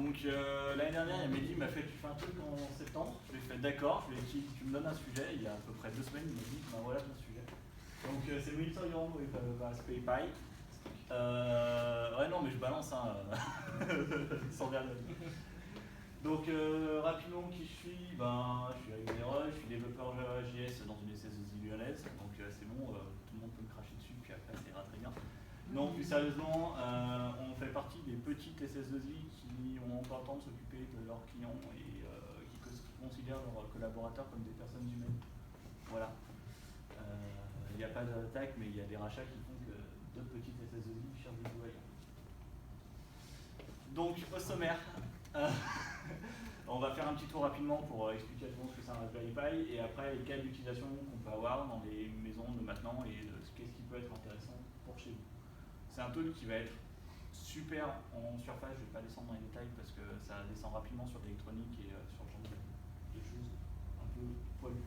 Donc l'année dernière, il m'a dit, il m'a fait, tu fais un truc en septembre. Je lui ai fait d'accord, je lui ai dit, tu me donnes un sujet. Il y a à peu près 2 semaines, il m'a dit, ben voilà ton sujet. Donc c'est monitoring with Raspberry Pi. Ouais, non, mais je balance, hein, sans vergogne. Donc rapidement, qui je suis? Ben, je suis avec Vénéra, je suis développeur JS dans une SS2I lyonnaise. Donc c'est bon, tout le monde peut me cracher dessus, puis après ça ira très bien. Non, plus sérieusement, on fait partie des petites SS2I qui ont encore le temps de s'occuper de leurs clients et qui considèrent leurs collaborateurs comme des personnes humaines. Voilà. Il n'y a pas d'attaque, mais il y a des rachats qui font que d'autres petites SS2I cherchent des jouets. Donc, au sommaire, on va faire un petit tour rapidement pour expliquer à tout le monde ce que c'est un Raspberry Pi et après les cas d'utilisation qu'on peut avoir dans les maisons de maintenant et qu'est-ce qui peut être intéressant pour chez vous. C'est un talk qui va être super en surface, je ne vais pas descendre dans les détails parce que ça descend rapidement sur l'électronique et sur le genre de choses un peu poilues.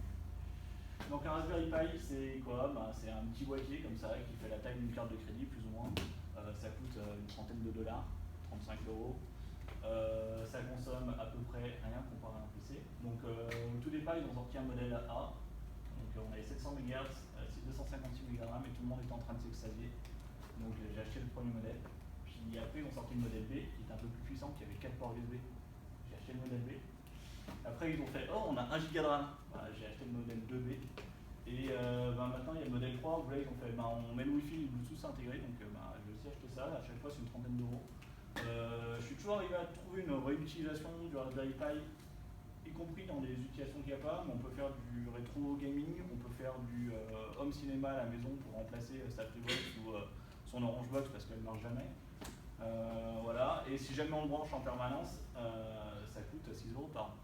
Donc un Raspberry Pi, c'est quoi? C'est un petit boîtier comme ça qui fait la taille d'une carte de crédit plus ou moins. Ça coûte une trentaine de dollars, 35 euros. Ça consomme à peu près rien comparé à un PC. Donc au tout départ, ils ont sorti un modèle A. Donc on avait 700 MHz, 256 MB et tout le monde était en train de s'extasier. Donc j'ai acheté le premier modèle. Puis après, ils ont sorti le modèle B qui était un peu plus puissant, qui avait 4 ports USB. J'ai acheté le modèle B. Après, ils ont fait oh, on a 1 Go de RAM. J'ai acheté le modèle 2B. Et maintenant, il y a le modèle 3 où là, ils ont fait on met le Wi-Fi et le Bluetooth intégré. Donc j'ai aussi acheté ça. À chaque fois, c'est une trentaine d'euros. Je suis toujours arrivé à trouver une réutilisation du Raspberry Pi, y compris dans les utilisations qu'il n'y a pas, mais on peut faire du rétro gaming, on peut faire du home cinéma à la maison pour remplacer sa Freebox ou son Orange Box parce qu'elle ne marche jamais. Voilà, et si jamais on le branche en permanence, ça coûte 6 euros par an.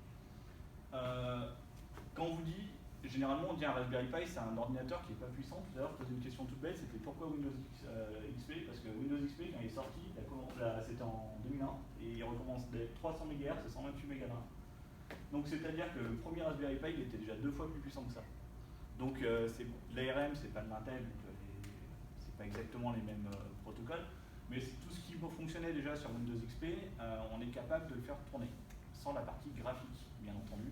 Quand on vous dit, généralement on dit un Raspberry Pi, c'est un ordinateur qui n'est pas puissant. Tout à l'heure, je posais une question toute bête, c'était pourquoi Windows XP? Parce que Windows XP, quand il est sorti, c'était en 2001, et il recommence d'être 300 MHz et 128 MB de RAM. Donc c'est-à-dire que le premier Raspberry Pi, il était déjà 2 fois plus puissant que ça. Donc l'ARM, c'est pas de l'Intel, donc c'est pas exactement les mêmes protocoles, mais tout ce qui fonctionnait déjà sur Windows XP, on est capable de le faire tourner, sans la partie graphique, bien entendu.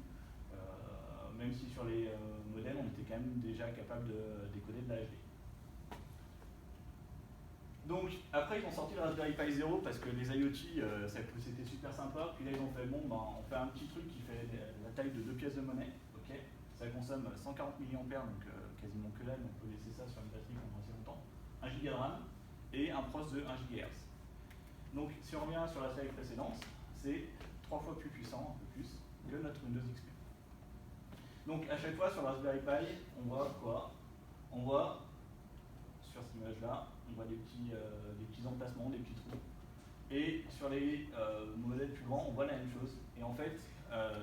Même si sur les modèles, on était quand même déjà capable de décoder de la HD. Donc après, ils ont sorti le Raspberry Pi 0 parce que les IoT, c'était super sympa. Puis là, ils ont fait on fait un petit truc qui fait la taille de 2 pièces de monnaie. Okay, ça consomme 140 mAh, donc quasiment que dalle, on peut laisser ça sur une batterie pendant assez longtemps. 1 Go de RAM et un pros de 1 GHz. Donc si on revient sur la slide précédente, c'est 3 fois plus puissant, un peu plus, que notre Windows XP. Donc à chaque fois sur Raspberry Pi, on voit quoi? On voit, sur cette image-là, on voit des petits emplacements, des petits trous. Et sur les modèles plus grands, on voit la même chose. Et en fait,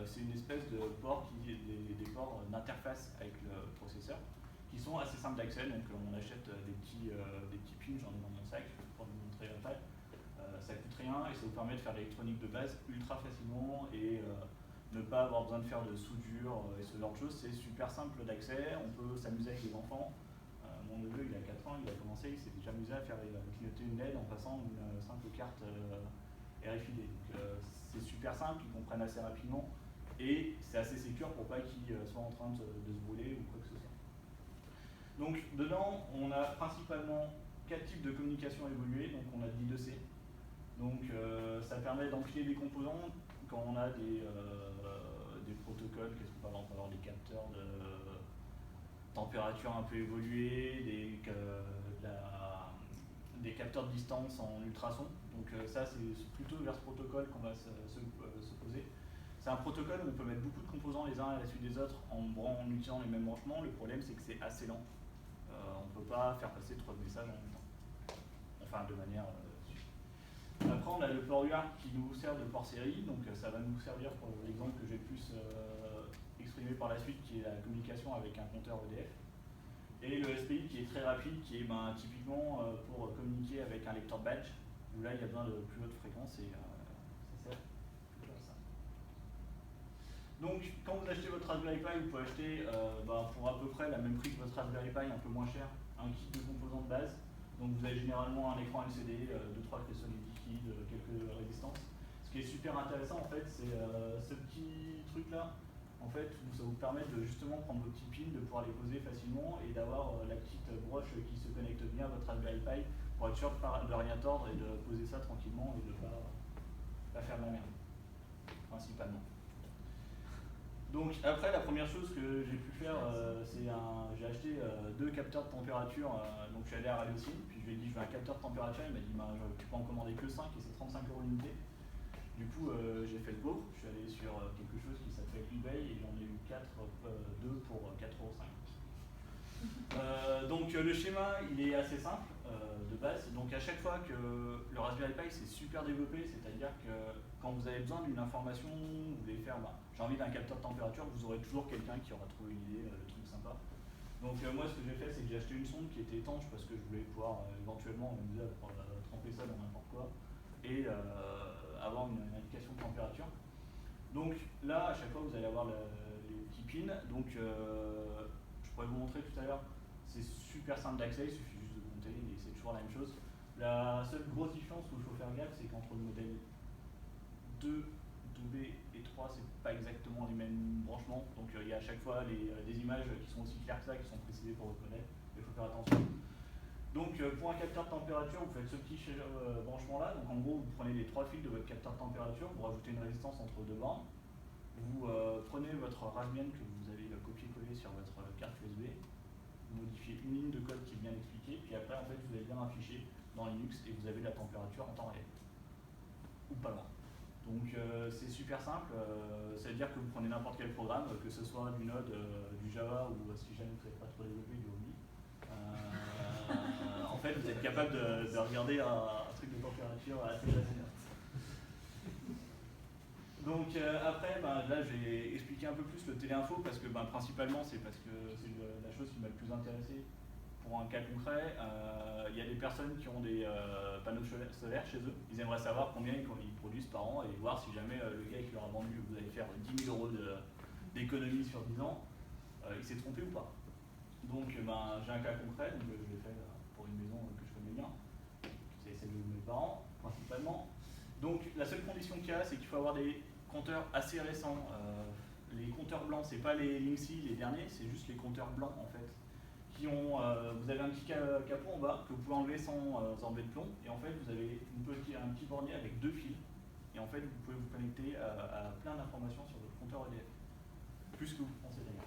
c'est une espèce de port, des ports d'interface avec le processeur, qui sont assez simples d'accès. Donc on achète des petits pins, j'en ai dans mon sac, je vais pouvoir vous montrer après. Ça coûte rien et ça vous permet de faire de l'électronique de base ultra facilement et ne pas avoir besoin de faire de soudure et ce genre de choses. C'est super simple d'accès, on peut s'amuser avec les enfants. Mon neveu, il a 4 ans, il a commencé, il s'est déjà amusé à faire clignoter une LED en passant une simple carte RFID. Donc c'est super simple, ils comprennent assez rapidement et c'est assez sécure pour pas qu'ils soient en train de se brûler ou quoi que ce soit. Donc dedans, on a principalement 4 types de communication évoluées. Donc on a de l'I2C. Donc ça permet d'empiler des composants quand on a des protocoles. Qu'est-ce qu'on peut avoir? On peut avoir des capteurs de température un peu évoluée, des capteurs de distance en ultrasons. Donc ça, c'est plutôt vers ce protocole qu'on va se poser. C'est un protocole où on peut mettre beaucoup de composants les uns à la suite des autres en utilisant les mêmes branchements. Le problème, c'est que c'est assez lent. On ne peut pas faire passer 3 messages en même temps. Enfin, de manière... Après, on a le port UART qui nous sert de port série. Donc ça va nous servir pour l'exemple que j'ai plus exprimé par la suite, qui est la communication avec un compteur EDF. Et le SPI qui est très rapide, qui est typiquement pour communiquer avec un lecteur badge, où là il y a besoin de plus haute fréquence et ça sert plutôt à ça. Donc quand vous achetez votre Raspberry Pi, vous pouvez acheter pour à peu près la même prix que votre Raspberry Pi, un peu moins cher, un kit de composants de base. Donc vous avez généralement un écran LCD, 2-3 cristaux liquides, quelques résistances. Ce Ce qui est super intéressant, en fait, c'est ce petit truc-là. En fait, ça vous permet de justement prendre vos petits pins, de pouvoir les poser facilement et d'avoir la petite broche qui se connecte bien à votre Raspberry Pi pour être sûr de rien tordre et de poser ça tranquillement et de ne pas faire de la merde, principalement. Donc après, la première chose que j'ai pu faire, j'ai acheté 2 capteurs de température. Donc je suis allé à Radiosine, puis je lui ai dit je veux un capteur de température. Il m'a dit tu peux en commander que 5 et c'est 35 € l'unité. Du coup, j'ai fait le go. Je suis allé sur quelque chose qui s'appelle eBay et j'en ai eu 2 pour 4,5 €. Donc le schéma, il est assez simple de base. Donc à chaque fois que le Raspberry Pi s'est super développé, c'est-à-dire que quand vous avez besoin d'une information, vous voulez faire, j'ai envie d'un capteur de température, vous aurez toujours quelqu'un qui aura trouvé une idée, le truc sympa. Donc moi, ce que j'ai fait, c'est que j'ai acheté une sonde qui était étanche parce que je voulais pouvoir éventuellement tremper ça dans n'importe quoi et avoir une indication de température. Donc là, à chaque fois, vous allez avoir les petits pins. Donc je pourrais vous montrer tout à l'heure. C'est super simple d'accès, il suffit juste de compter et c'est toujours la même chose. La seule grosse différence où il faut faire gaffe, c'est qu'entre le modèle 2, 2B et 3, c'est pas exactement les mêmes branchements. Donc il y a à chaque fois des images qui sont aussi claires que ça, qui sont précisées pour votre modèle. Il faut faire attention. Donc pour un capteur de température, vous faites ce petit branchement là. Donc en gros, vous prenez les 3 fils de votre capteur de température, vous rajoutez une résistance entre deux bornes. Vous prenez votre Raspbian que vous avez copié-collé sur votre carte USB, vous modifiez une ligne de code qui est bien expliquée, puis après en fait vous allez bien afficher dans Linux et vous avez la température en temps réel. Ou pas loin. Donc c'est super simple, ça veut dire que vous prenez n'importe quel programme, que ce soit du Node, du Java ou si jamais vous ne savez pas trop développer du Ruby. En fait vous êtes capable de regarder un truc de température assez facilement. Donc après, là j'ai expliqué un peu plus le téléinfo parce que principalement c'est parce que c'est la chose qui m'a le plus intéressé. Pour un cas concret, il y a des personnes qui ont des panneaux solaires chez eux. Ils aimeraient savoir combien ils produisent par an et voir si jamais le gars qui leur a vendu, vous allez faire 10 000 € d'économie sur 10 ans, il s'est trompé ou pas. Donc j'ai un cas concret, donc je l'ai fait pour une maison que je connais bien. C'est celle de mes parents, principalement. Donc la seule condition qu'il y a, c'est qu'il faut avoir des compteurs assez récents. Les compteurs blancs, c'est pas les Linksy, les derniers, c'est juste les compteurs blancs en fait. Vous avez un petit capot en bas que vous pouvez enlever sans enlever de plomb. Et en fait, vous avez un petit bornier avec 2 fils. Et en fait, vous pouvez vous connecter à plein d'informations sur votre compteur EDF. Plus que vous pensez d'ailleurs.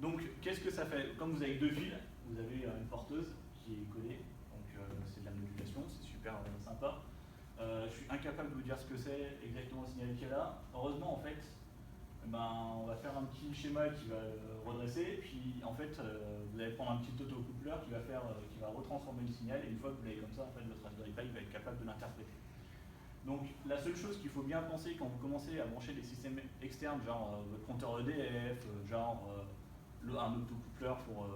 Donc, qu'est-ce que ça fait? Comme vous avez 2 fils, vous avez une porteuse qui est collée. Donc, c'est de la modulation, c'est super sympa. Je suis incapable de vous dire ce que c'est exactement le signal qu'il y a là. Heureusement, en fait, on va faire un petit schéma qui va redresser, puis en fait, vous allez prendre un petit autocoupleur qui va retransformer le signal, et une fois que vous l'avez comme ça, en fait, votre Raspberry Pi va être capable de l'interpréter. Donc, la seule chose qu'il faut bien penser quand vous commencez à brancher des systèmes externes, genre votre compteur EDF, un autocoupleur pour,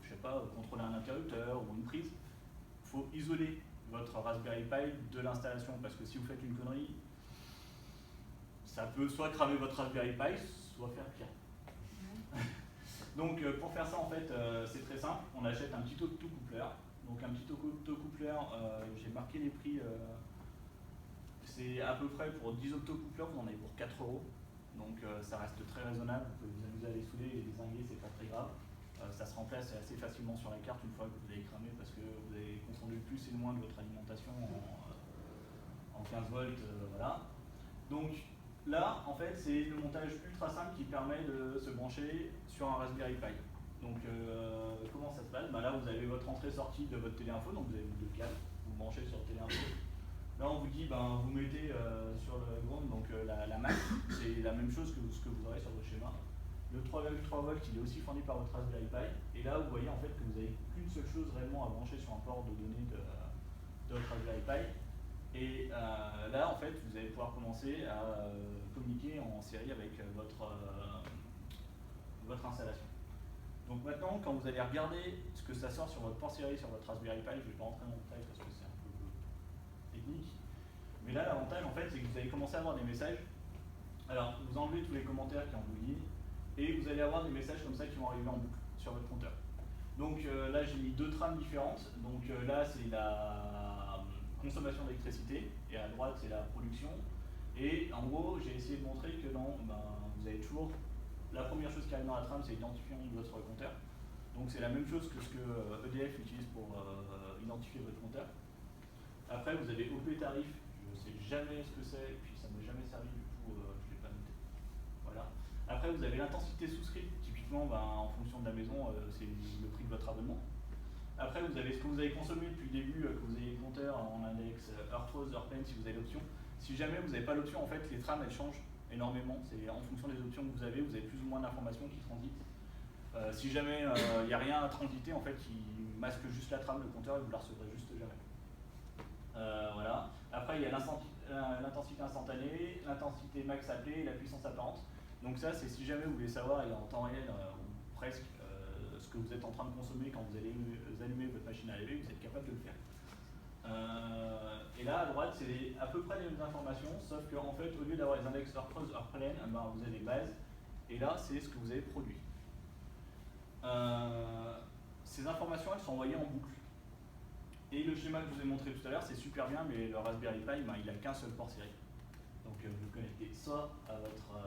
je sais pas, contrôler un interrupteur ou une prise, il faut isoler votre Raspberry Pi de l'installation, parce que si vous faites une connerie, ça peut soit cramer votre Raspberry Pi, soit faire pire. Donc pour faire ça, en fait, c'est très simple. On achète un petit autocoupleur. Donc un petit autocoupleur, j'ai marqué les prix. C'est à peu près pour 10 autocoupleurs, vous en avez pour 4 €. Donc ça reste très raisonnable. Vous pouvez vous amuser à les souder et les dézinguer, c'est pas très grave. Ça se remplace assez facilement sur la carte une fois que vous avez cramé, parce que vous avez consommé le plus et le moins de votre alimentation en 15 volts. Voilà. Donc là, en fait, c'est le montage ultra simple qui permet de se brancher sur un Raspberry Pi. Donc, comment ça se passe? Là, vous avez votre entrée-sortie de votre téléinfo, donc vous avez vos 2 câbles, vous branchez sur le téléinfo. Là, on vous dit, vous mettez sur le ground, donc la MAC, c'est la même chose que ce que vous aurez sur votre schéma. Le 3,3 volts, il est aussi fourni par votre Raspberry Pi. Et là, vous voyez en fait que vous n'avez qu'une seule chose réellement à brancher sur un port de données de votre Raspberry Pi. Et là, en fait, vous allez pouvoir commencer à communiquer en série avec votre installation. Donc maintenant, quand vous allez regarder ce que ça sort sur votre port série sur votre Raspberry Pi, je ne vais pas rentrer dans le détail parce que c'est un peu technique. Mais là, l'avantage, en fait, c'est que vous allez commencer à avoir des messages. Alors, vous enlevez tous les commentaires qui en vous lignent, et vous allez avoir des messages comme ça qui vont arriver en boucle sur votre compteur. Donc là, j'ai mis 2 trames différentes. Donc là, c'est consommation d'électricité, et à droite c'est la production. Et en gros, j'ai essayé de montrer que vous avez toujours la première chose qui arrive dans la trame, c'est l'identifiant de votre compteur. Donc c'est la même chose que ce que EDF utilise pour identifier votre compteur. Après, vous avez OP tarif, je ne sais jamais ce que c'est, et puis ça ne m'a jamais servi, du coup, je ne l'ai pas noté. Voilà. Après, vous avez l'intensité souscrite, typiquement, en fonction de la maison, c'est le prix de votre abonnement. Après, vous avez ce que vous avez consommé depuis le début, que vous ayez le compteur en index, heure creuse, heure pleine, si vous avez l'option. Si jamais vous n'avez pas l'option, en fait, les trames, elles changent énormément. C'est en fonction des options que vous avez plus ou moins d'informations qui transitent. Si jamais il n'y a rien à transiter, en fait, il masque juste la trame, le compteur, et vous la recevrez juste jamais. Voilà. Après, il y a l'intensité instantanée, l'intensité max appelée et la puissance apparente. Donc ça, c'est si jamais vous voulez savoir, et en temps réel, ou presque, ce que vous êtes en train de consommer quand vous allez allumer votre machine à laver, vous êtes capable de le faire. Et là, à droite, c'est à peu près les mêmes informations, sauf qu'en fait, au lieu d'avoir les index heure creuse, heure pleine, vous avez les bases, et là, c'est ce que vous avez produit. Ces informations, elles sont envoyées en boucle. Et le schéma que je vous ai montré tout à l'heure, c'est super bien, mais le Raspberry Pi, il n'a qu'un seul port série. Donc vous connectez soit à votre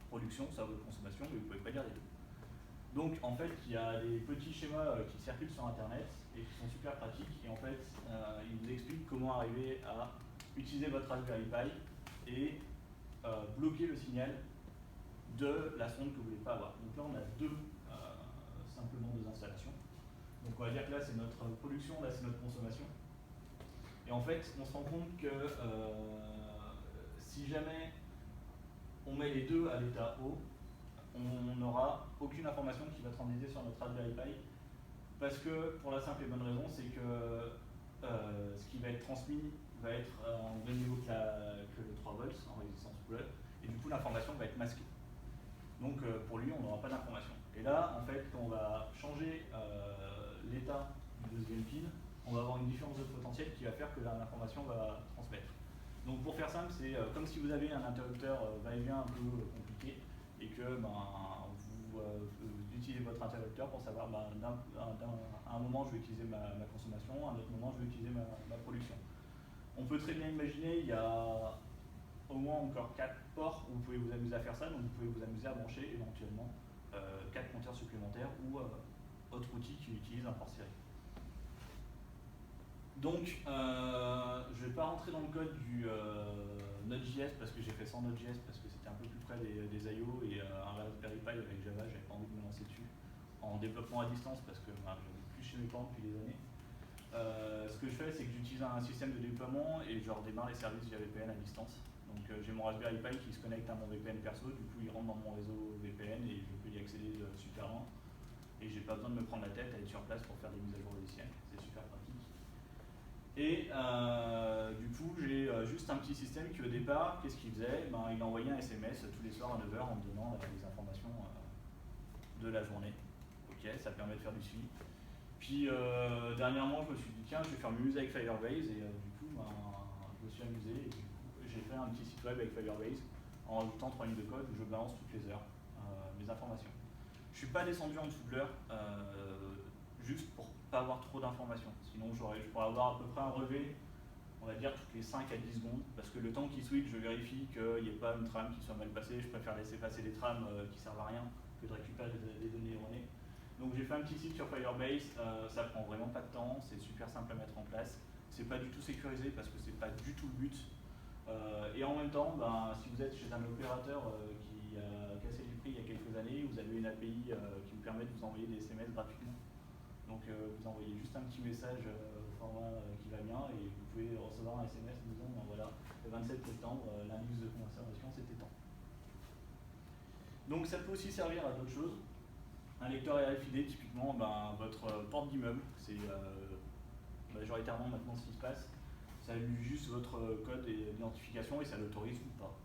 production, soit à votre consommation, mais vous ne pouvez pas lire les deux. Donc en fait, il y a des petits schémas qui circulent sur Internet et qui sont super pratiques. Et en fait, ils vous expliquent comment arriver à utiliser votre Raspberry Pi et bloquer le signal de la sonde que vous ne voulez pas avoir. Donc là, on a simplement deux installations. Donc on va dire que là c'est notre production, là c'est notre consommation. Et en fait, on se rend compte que si jamais on met les deux à l'état haut, on n'aura aucune information qui va transiter sur notre Raspberry Pi. Parce que, pour la simple et bonne raison, c'est que ce qui va être transmis va être en même niveau que le 3 volts en résistance couleur, et du coup l'information va être masquée. Donc pour lui, on n'aura pas d'information. Et là, en fait, quand on va changer l'état du deuxième pin, on va avoir une différence de potentiel qui va faire que l'information va transmettre. Donc pour faire simple, c'est comme si vous avez un interrupteur va-et-vient un peu compliqué et que vous utilisez votre interrupteur pour savoir à un moment je vais utiliser ma consommation, à un autre moment je vais utiliser ma production. On peut très bien imaginer, il y a au moins encore 4 ports où vous pouvez vous amuser à faire ça, donc vous pouvez vous amuser à brancher éventuellement 4 compteurs supplémentaires ou autre outil qui utilise un port série. Donc, je ne vais pas rentrer dans le code du Node.js parce que j'ai fait sans Node.js parce que c'était un peu plus près des I.O. et un Raspberry Pi avec Java, j'avais pas envie de me lancer dessus. En développement à distance parce que j'avais plus chez mes parents depuis des années. Ce que je fais, c'est que j'utilise un système de déploiement et je redémarre les services via VPN à distance. Donc j'ai mon Raspberry Pi qui se connecte à mon VPN perso, du coup il rentre dans mon réseau VPN et je peux y accéder super loin. Et j'ai pas besoin de me prendre la tête à être sur place pour faire des mises à jour logicielles, c'est super pratique. Et du coup, j'ai juste un petit système qui au départ, qu'est-ce qu'il faisait? Il envoyait un SMS tous les soirs à 9h en me donnant les informations de la journée. Ok, ça permet de faire du suivi. Puis dernièrement, je me suis dit, tiens, je vais faire Muse avec Firebase, et du coup, je me suis amusé, et du coup, j'ai fait un petit site web avec Firebase, en rajoutant 3 lignes de code où je balance toutes les heures mes informations. Je suis pas descendu en dessous de l'heure, juste pour pas avoir trop d'informations, sinon je pourrais avoir à peu près un relevé, on va dire toutes les 5 à 10 secondes, parce que le temps qu'il switch, je vérifie qu'il n'y ait pas une trame qui soit mal passée, je préfère laisser passer des trames qui servent à rien que de récupérer des données erronées. Donc j'ai fait un petit site sur Firebase, ça prend vraiment pas de temps, c'est super simple à mettre en place. C'est pas du tout sécurisé parce que c'est pas du tout le but. Et en même temps, si vous êtes chez un opérateur qui a cassé les prix il y a quelques années, vous avez une API qui vous permet de vous envoyer des SMS gratuitement. Donc vous envoyez juste un petit message au format qui va bien et vous pouvez recevoir un SMS disant voilà, le 27 septembre, l'indice de conservation c'était temps. Donc ça peut aussi servir à d'autres choses. Un lecteur RFID, typiquement, votre porte d'immeuble, c'est majoritairement maintenant ce qui se passe. Ça lu juste votre code d'identification et ça l'autorise ou pas.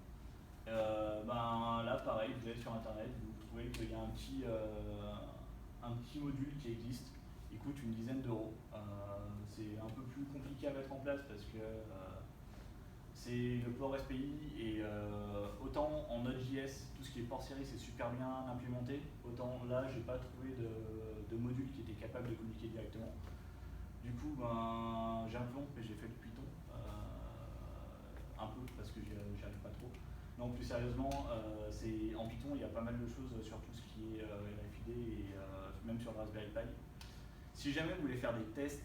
Là, pareil, vous êtes sur Internet, vous trouvez qu'il y a un petit module qui existe, il coûte une dizaine d'euros. C'est un peu plus compliqué à mettre en place parce que c'est le port SPI et autant en Node.js, tout ce qui est port série c'est super bien implémenté, autant là j'ai pas trouvé de module qui était capable de communiquer directement. Du coup, ben, j'ai un peu honte, mais j'ai fait du Python, un peu, parce que j'y arrive pas trop. Non, plus sérieusement, en Python, il y a pas mal de choses sur tout ce qui est RFID et même sur le Raspberry Pi. Si jamais vous voulez faire des tests,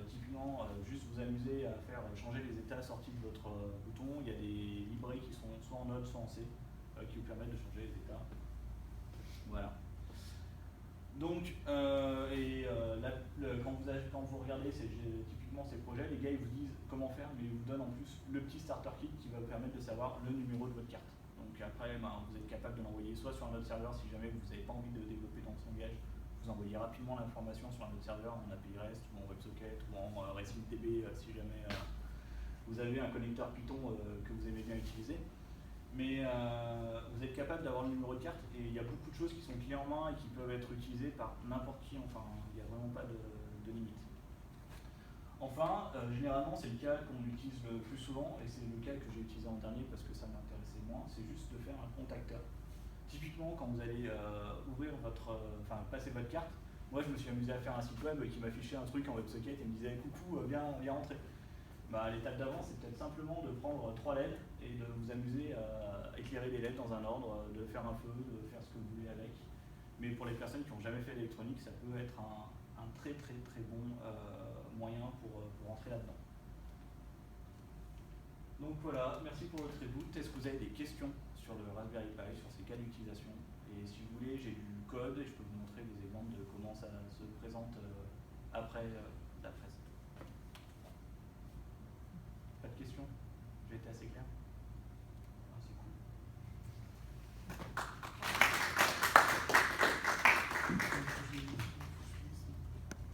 typiquement, juste vous amuser à faire changer les états sortis de votre bouton, il y a des librairies qui sont soit en Node, soit en C, qui vous permettent de changer les états. Voilà. Donc, quand vous regardez typiquement ces projets, les gars ils vous disent comment faire, mais ils vous donnent en plus le petit starter kit qui va vous permettre de savoir le numéro de votre carte. Donc après, ben, vous êtes capable de l'envoyer soit sur un autre serveur si jamais vous n'avez pas envie de développer dans ce langage, vous envoyez rapidement l'information sur un autre serveur en API REST ou en WebSocket ou en REST-DB si jamais vous avez un connecteur Python que vous aimez bien utiliser. Mais vous êtes capable d'avoir le numéro de carte et il y a beaucoup de choses qui sont clés en main et qui peuvent être utilisées par n'importe qui, enfin il n'y a vraiment pas de limite. Enfin, généralement c'est le cas qu'on utilise le plus souvent et c'est le cas que j'ai utilisé en dernier parce que ça m'intéressait moins, c'est juste de faire un contacteur. Typiquement quand vous allez passer votre carte, moi je me suis amusé à faire un site web qui m'affichait un truc en WebSocket et me disait coucou, viens rentrer. Bah, l'étape d'avant, c'est peut-être simplement de prendre 3 LED et de vous amuser à éclairer les LED dans un ordre, de faire un feu, de faire ce que vous voulez avec. Mais pour les personnes qui n'ont jamais fait d'électronique, ça peut être un très très très bon moyen pour rentrer là-dedans. Donc voilà, merci pour votre écoute. Est-ce que vous avez des questions sur le Raspberry Pi, sur ces cas d'utilisation? Et si vous voulez, j'ai du code et je peux vous montrer des exemples de comment ça se présente après